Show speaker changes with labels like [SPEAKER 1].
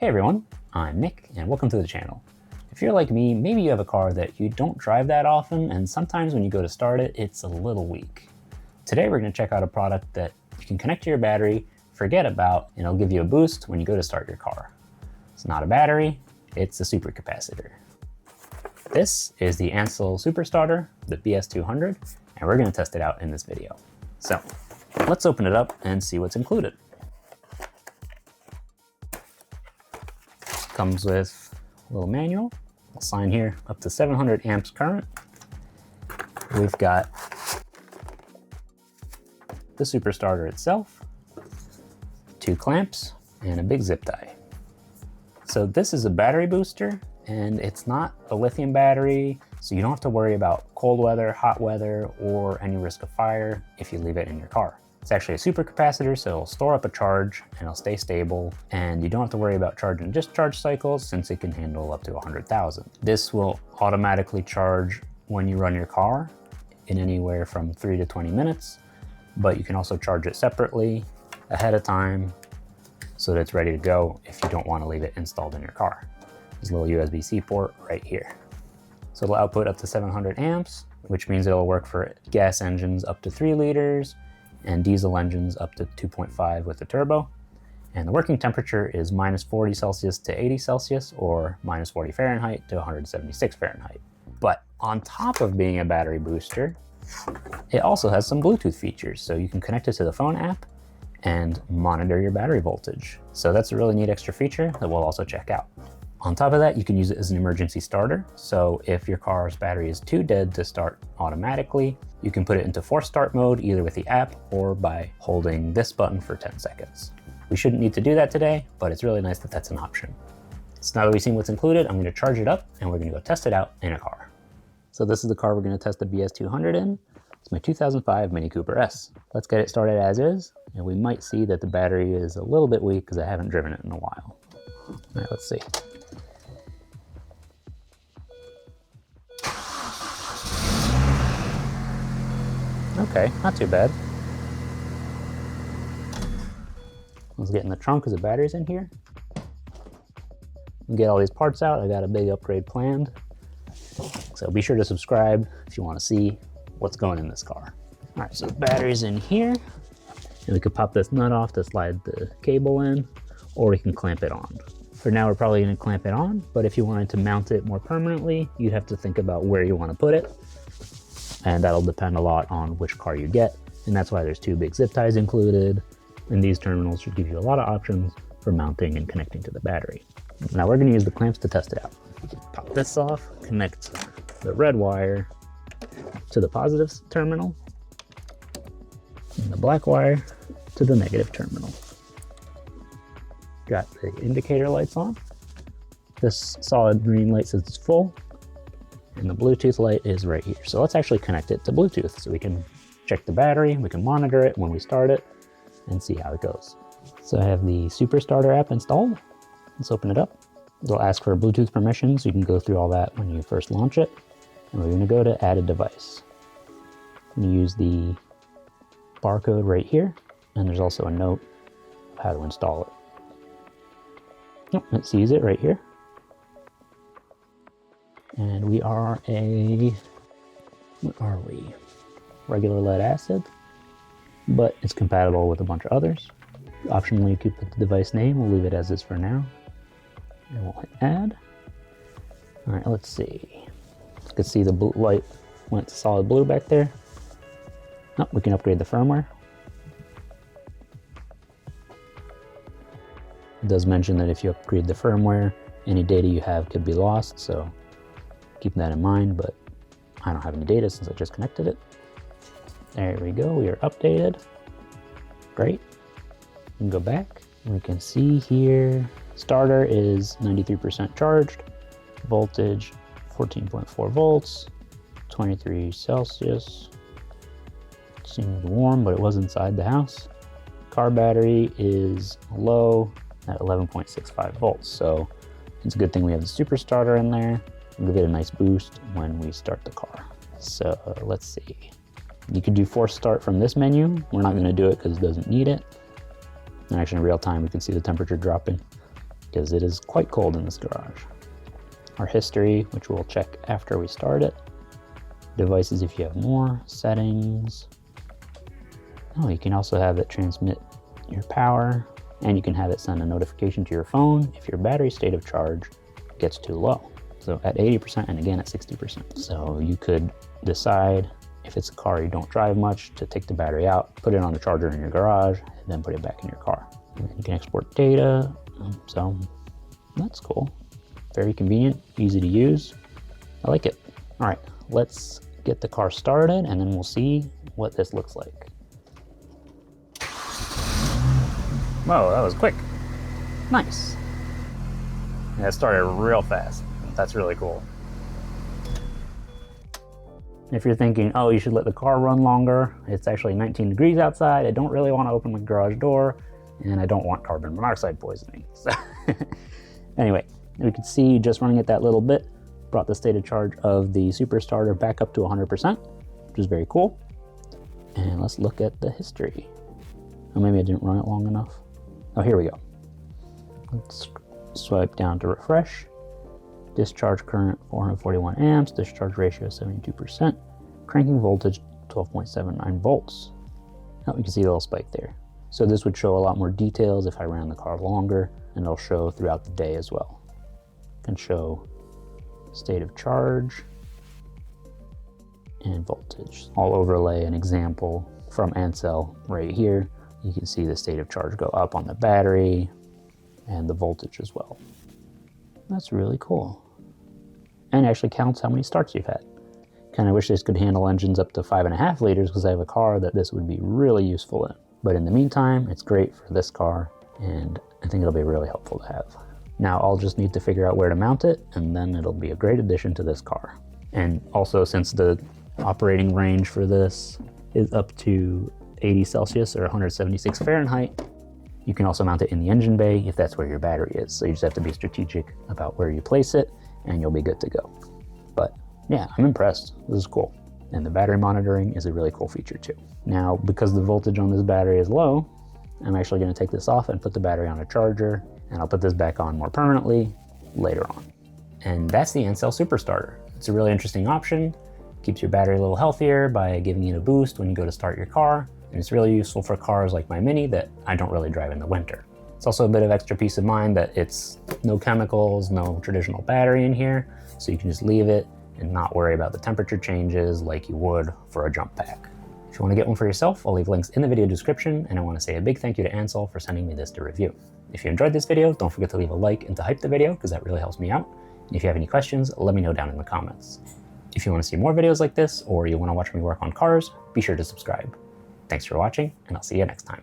[SPEAKER 1] Hey everyone, I'm Nick and welcome to the channel. If you're like me, maybe you have a car that you don't drive that often and sometimes when you go to start it, it's a little weak. Today we're going to check out a product that you can connect to your battery, forget about, and it'll give you a boost when you go to start your car. It's not a battery, it's a supercapacitor. This is the ANCEL Superstarter, the BS200, and we're going to test it out in this video. So let's open it up and see what's included. Comes with a little manual, a sign here, up to 700 amps current. We've got the Superstarter itself, 2 clamps, and a big zip tie. So this is a battery booster, and it's not a lithium battery, so you don't have to worry about cold weather, hot weather, or any risk of fire if you leave it in your car. It's actually a supercapacitor, so it'll store up a charge and it'll stay stable, and you don't have to worry about charge and discharge cycles since it can handle up to 100,000. This will automatically charge when you run your car in anywhere from 3 to 20 minutes, but you can also charge it separately ahead of time so that it's ready to go if you don't want to leave it installed in your car. There's a little USB-C port right here. So it'll output up to 700 amps, which means it'll work for gas engines up to 3 liters, and diesel engines up to 2.5 with the turbo. And the working temperature is minus 40 Celsius to 80 Celsius or minus 40 Fahrenheit to 176 Fahrenheit. But on top of being a battery booster, it also has some Bluetooth features. So you can connect it to the phone app and monitor your battery voltage. So that's a really neat extra feature that we'll also check out. On top of that, you can use it as an emergency starter. So if your car's battery is too dead to start automatically, you can put it into forced start mode either with the app or by holding this button for 10 seconds. We shouldn't need to do that today, but it's really nice that that's an option. So now that we've seen what's included, I'm going to charge it up and we're going to go test it out in a car. So this is the car we're going to test the BS200 in. It's my 2005 Mini Cooper S. Let's get it started as is, and we might see that the battery is a little bit weak because I haven't driven it in a while. All right, let's see. Okay, not too bad. Let's get in the trunk because the battery's in here. Get all these parts out. I got a big upgrade planned. So be sure to subscribe if you want to see what's going in this car. All right, so the battery's in here. And we could pop this nut off to slide the cable in, or we can clamp it on. For now, we're probably going to clamp it on, but if you wanted to mount it more permanently, you'd have to think about where you want to put it. And that'll depend a lot on which car you get. And that's why there's 2 big zip ties included. And these terminals should give you a lot of options for mounting and connecting to the battery. Now we're gonna use the clamps to test it out. Pop this off, connect the red wire to the positive terminal, and the black wire to the negative terminal. Got the indicator lights on. This solid green light says it's full. And the Bluetooth light is right here. So let's actually connect it to Bluetooth so we can check the battery, we can monitor it when we start it, and see how it goes. So I have the Superstarter app installed. Let's open it up. It'll ask for Bluetooth permission, so you can go through all that when you first launch it. And we're gonna go to Add a Device. I'm gonna use the barcode right here, and there's also a note of how to install it. Oh, it sees it right here. And we are what are we? Regular lead acid, but it's compatible with a bunch of others. Optionally, you could put the device name. We'll leave it as is for now. And we'll hit add. All right, let's see. You can see the blue light went to solid blue back there. Oh, we can upgrade the firmware. It does mention that if you upgrade the firmware, any data you have could be lost, so keep that in mind, but I don't have any data since I just connected it. There we go, we are updated. Great. We can go back. We can see here, starter is 93% charged, voltage 14.4 volts, 23 Celsius. Seems warm, but it was inside the house. Car battery is low at 11.65 volts, so it's a good thing we have the Superstarter in there. We'll give it a nice boost when we start the car. So let's see. You can do force start from this menu. We're not going to do it because it doesn't need it. And actually in real time, we can see the temperature dropping. because it is quite cold in this garage. Our history, which we'll check after we start it. Devices if you have more. Settings. Oh, you can also have it transmit your power, and you can have it send a notification to your phone if your battery state of charge gets too low. So at 80% and again at 60%. So you could decide, if it's a car you don't drive much, to take the battery out, put it on the charger in your garage, and then put it back in your car. And then you can export data. So that's cool. Very convenient, easy to use. I like it. All right, let's get the car started and then we'll see what this looks like. Whoa, that was quick. Nice. Yeah, it started real fast. That's really cool. If you're thinking, oh, you should let the car run longer, it's actually 19 degrees outside. I don't really want to open the garage door, and I don't want carbon monoxide poisoning. So anyway, we can see just running it that little bit brought the state of charge of the Super Starter back up to 100%, which is very cool. And let's look at the history. Oh, maybe I didn't run it long enough. Oh, here we go. Let's swipe down to refresh. Discharge current 441 amps, discharge ratio 72%, cranking voltage 12.79 volts. Oh, you can see the little spike there. So this would show a lot more details if I ran the car longer, and it'll show throughout the day as well. Can show state of charge and voltage. I'll overlay an example from ANCEL right here. You can see the state of charge go up on the battery and the voltage as well. That's really cool. And actually counts how many starts you've had. Kind of wish this could handle engines up to 5.5 liters because I have a car that this would be really useful in. But in the meantime, it's great for this car, and I think it'll be really helpful to have. Now I'll just need to figure out where to mount it, and then it'll be a great addition to this car. And also, since the operating range for this is up to 80 Celsius or 176 Fahrenheit, you can also mount it in the engine bay if that's where your battery is. So you just have to be strategic about where you place it, and you'll be good to go. But yeah, I'm impressed. This is cool. And the battery monitoring is a really cool feature too. Now, because the voltage on this battery is low, I'm actually going to take this off and put the battery on a charger, and I'll put this back on more permanently later on. And that's the ANCEL Super Starter. It's a really interesting option. Keeps your battery a little healthier by giving it a boost when you go to start your car. And it's really useful for cars like my Mini that I don't really drive in the winter. It's also a bit of extra peace of mind that it's no chemicals, no traditional battery in here, so you can just leave it and not worry about the temperature changes like you would for a jump pack. If you want to get one for yourself, I'll leave links in the video description, and I want to say a big thank you to ANCEL for sending me this to review. If you enjoyed this video, don't forget to leave a like and to hype the video because that really helps me out. And if you have any questions, let me know down in the comments. If you want to see more videos like this, or you want to watch me work on cars, be sure to subscribe. Thanks for watching, and I'll see you next time.